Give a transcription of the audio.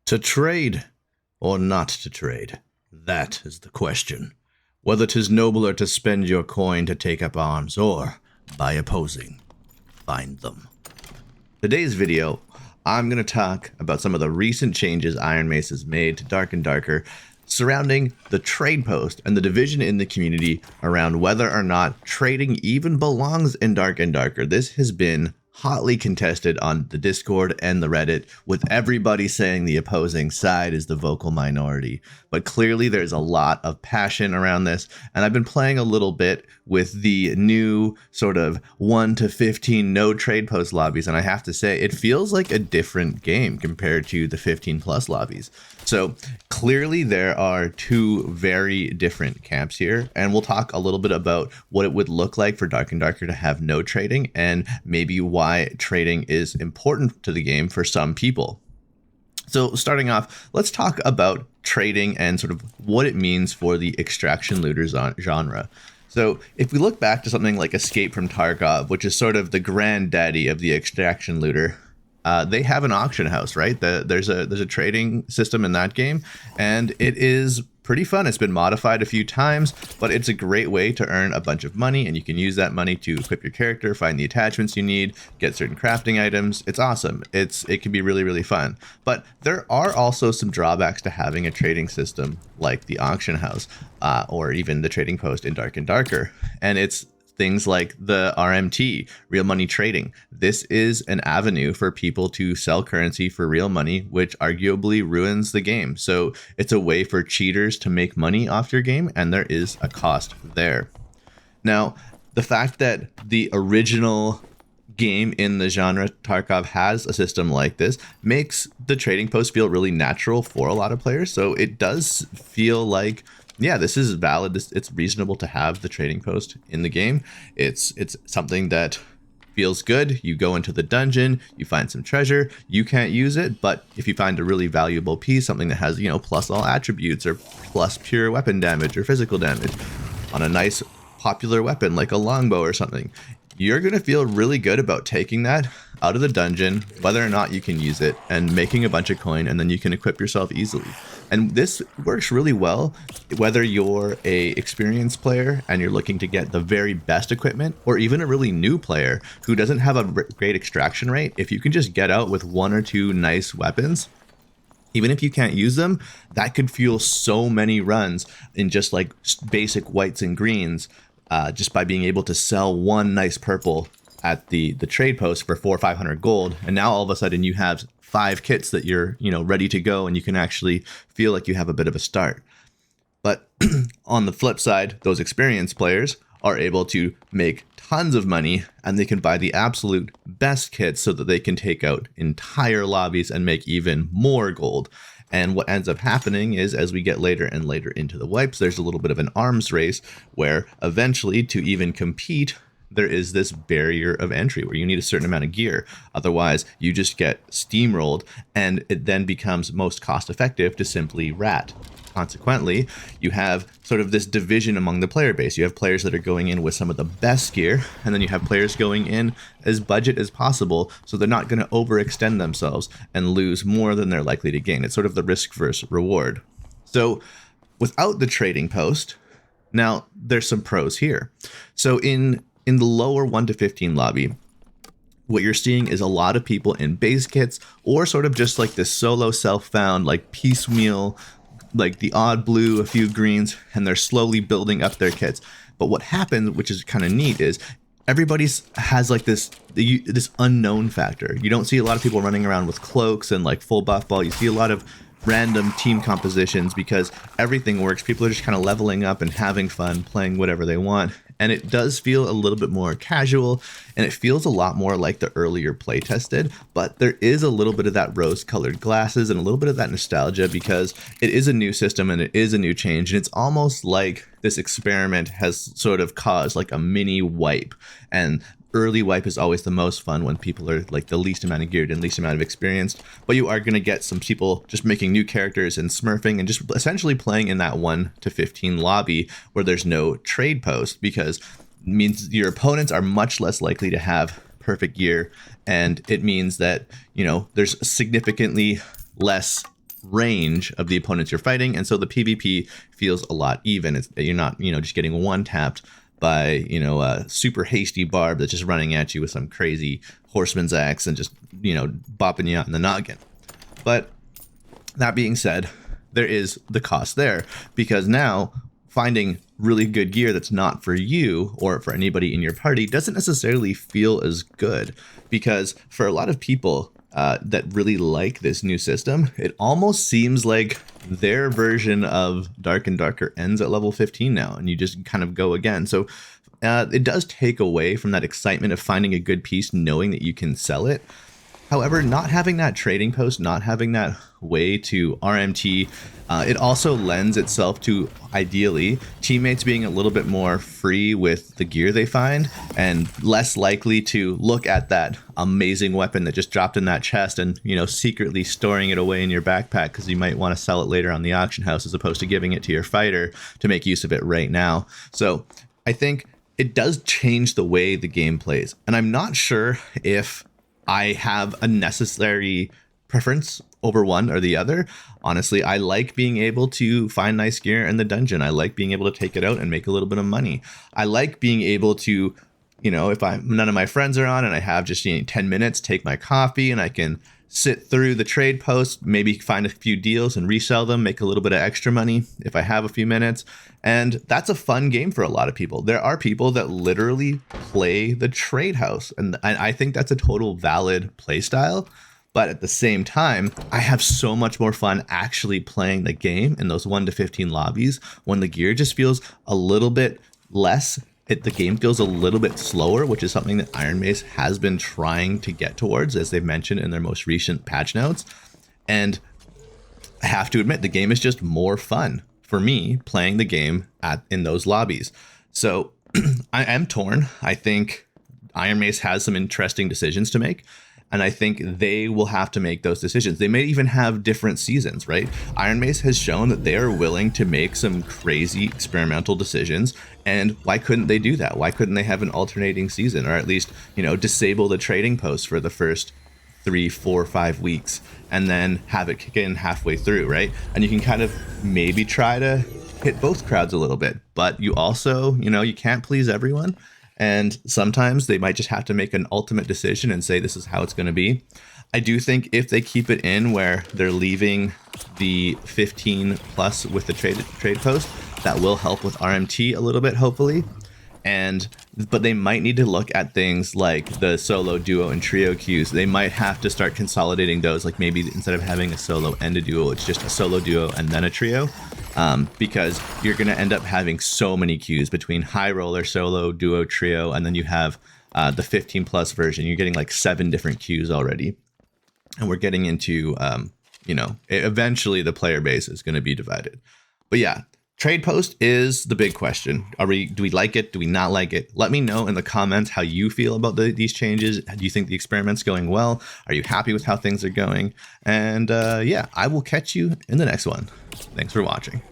To trade or not to trade? That is the question. Whether 'tis nobler to spend your coin to take up arms, or, by opposing, find them. Today's video, I'm going to talk about some of the recent changes Ironmace has made to Dark and Darker surrounding the trade post and the division in the community around whether or not trading even belongs in Dark and Darker. This has been hotly contested on the Discord and the Reddit, with everybody saying the opposing side is the vocal minority. But clearly there's a lot of passion around this, and I've been playing a little bit with the new sort of 1 to 15 no trade post lobbies, and I have to say it feels like a different game compared to the 15 plus lobbies. So clearly there are two very different camps here, and we'll talk a little bit about what it would look like for Dark and Darker to have no trading, and maybe why trading is important to the game for some people. So starting off, let's talk about trading and sort of what it means for the extraction looter genre. So if we look back to something like Escape from Tarkov, which is sort of the granddaddy of the extraction looter, they have an auction house, right? There's a trading system in that game, and it is pretty fun. It's been modified a few times, but it's a great way to earn a bunch of money, and you can use that money to equip your character, find the attachments you need, get certain crafting items. It's awesome. It can be really, really fun. But there are also some drawbacks to having a trading system like the auction house, or even the trading post in Dark and Darker, and it's things like the RMT, real money trading. This is an avenue for people to sell currency for real money, which arguably ruins the game. So it's a way for cheaters to make money off your game, and there is a cost there. Now, the fact that the original game in the genre, Tarkov, has a system like this makes the trading post feel really natural for a lot of players. So it does feel like, yeah, this is valid. It's reasonable to have the trading post in the game. It's something that feels good. You go into the dungeon, you find some treasure, you can't use it, but if you find a really valuable piece, something that has, plus all attributes or plus pure weapon damage or physical damage on a nice popular weapon like a longbow or something, you're going to feel really good about taking that out of the dungeon, whether or not you can use it, and making a bunch of coin, and then you can equip yourself easily. And this works really well whether you're a experienced player and you're looking to get the very best equipment, or even a really new player who doesn't have a great extraction rate. If you can just get out with 1 or 2 nice weapons, even if you can't use them, that could fuel so many runs in just like basic whites and greens, just by being able to sell one nice purple at the trade post for 400 or 500 gold. And now all of a sudden you have 5 kits that you're, ready to go, and you can actually feel like you have a bit of a start. But on the flip side, those experienced players are able to make tons of money, and they can buy the absolute best kits so that they can take out entire lobbies and make even more gold. And what ends up happening is, as we get later and later into the wipes, there's a little bit of an arms race where eventually, to even compete, there is this barrier of entry where you need a certain amount of gear. Otherwise, you just get steamrolled, and it then becomes most cost effective to simply rat. Consequently, you have sort of this division among the player base. You have players that are going in with some of the best gear, and then you have players going in as budget as possible, so they're not going to overextend themselves and lose more than they're likely to gain. It's sort of the risk versus reward. So without the trading post, now there's some pros here. So in the lower 1 to 15 lobby, what you're seeing is a lot of people in base kits, or sort of just like this solo self-found, like piecemeal, like the odd blue, a few greens, and they're slowly building up their kits. But what happens, which is kind of neat, is everybody has like this unknown factor. You don't see a lot of people running around with cloaks and like full buff ball. You see a lot of random team compositions because everything works. People are just kind of leveling up and having fun, playing whatever they want. And it does feel a little bit more casual, and it feels a lot more like the earlier playtest did, but there is a little bit of that rose-colored glasses and a little bit of that nostalgia because it is a new system and it is a new change, and it's almost like this experiment has sort of caused like a mini wipe. And early wipe is always the most fun when people are like the least amount of geared and least amount of experienced, but you are going to get some people just making new characters and smurfing and just essentially playing in that 1 to 15 lobby where there's no trade post, because it means your opponents are much less likely to have perfect gear, and it means that, you know, there's significantly less range of the opponents you're fighting, and so the PvP feels a lot even. You're not, just getting one tapped by, a super hasty barb that's just running at you with some crazy horseman's axe and just, bopping you out in the noggin. But that being said, there is the cost there, because now finding really good gear that's not for you or for anybody in your party doesn't necessarily feel as good, because for a lot of people that really like this new system, it almost seems like their version of Dark and Darker ends at level 15 now, and you just kind of go again. So it does take away from that excitement of finding a good piece, knowing that you can sell it. However, not having that trading post, not having that way to RMT, it also lends itself to, ideally, teammates being a little bit more free with the gear they find and less likely to look at that amazing weapon that just dropped in that chest and, secretly storing it away in your backpack because you might want to sell it later on the auction house as opposed to giving it to your fighter to make use of it right now. So I think it does change the way the game plays. And I'm not sure if I have a necessary preference over one or the other. Honestly, I like being able to find nice gear in the dungeon. I like being able to take it out and make a little bit of money. I like being able to, if none of my friends are on and I have just 10 minutes, take my coffee and I can sit through the trade post, maybe find a few deals and resell them, make a little bit of extra money if I have a few minutes. And that's a fun game for a lot of people. There are people that literally play the trade house, and I think that's a total valid play style. But at the same time, I have so much more fun actually playing the game in those 1 to 15 lobbies when the gear just feels a little bit less. The game feels a little bit slower, which is something that Ironmace has been trying to get towards, as they've mentioned in their most recent patch notes. And I have to admit, the game is just more fun for me playing the game in those lobbies. So I am torn. I think Ironmace has some interesting decisions to make, and I think they will have to make those decisions. They may even have different seasons, right? Ironmace has shown that they are willing to make some crazy experimental decisions, and why couldn't they do that? Why couldn't they have an alternating season, or at least, disable the trading post for the first 3, 4, 5 weeks and then have it kick in halfway through, right? And you can kind of maybe try to hit both crowds a little bit, but you also, you can't please everyone. And sometimes they might just have to make an ultimate decision and say, this is how it's going to be. I do think if they keep it in where they're leaving the 15 plus with the trade post, that will help with RMT a little bit, hopefully. But they might need to look at things like the solo, duo, and trio queues. They might have to start consolidating those. Like maybe instead of having a solo and a duo, it's just a solo, duo, and then a trio. Because you're going to end up having so many queues between high roller, solo, duo, trio, and then you have the 15 plus version. You're getting like 7 different queues already. And we're getting into, eventually the player base is going to be divided. But yeah. Trade post is the big question. Do we like it? Do we not like it? Let me know in the comments how you feel about these changes. Do you think the experiment's going well? Are you happy with how things are going? And I will catch you in the next one. Thanks for watching.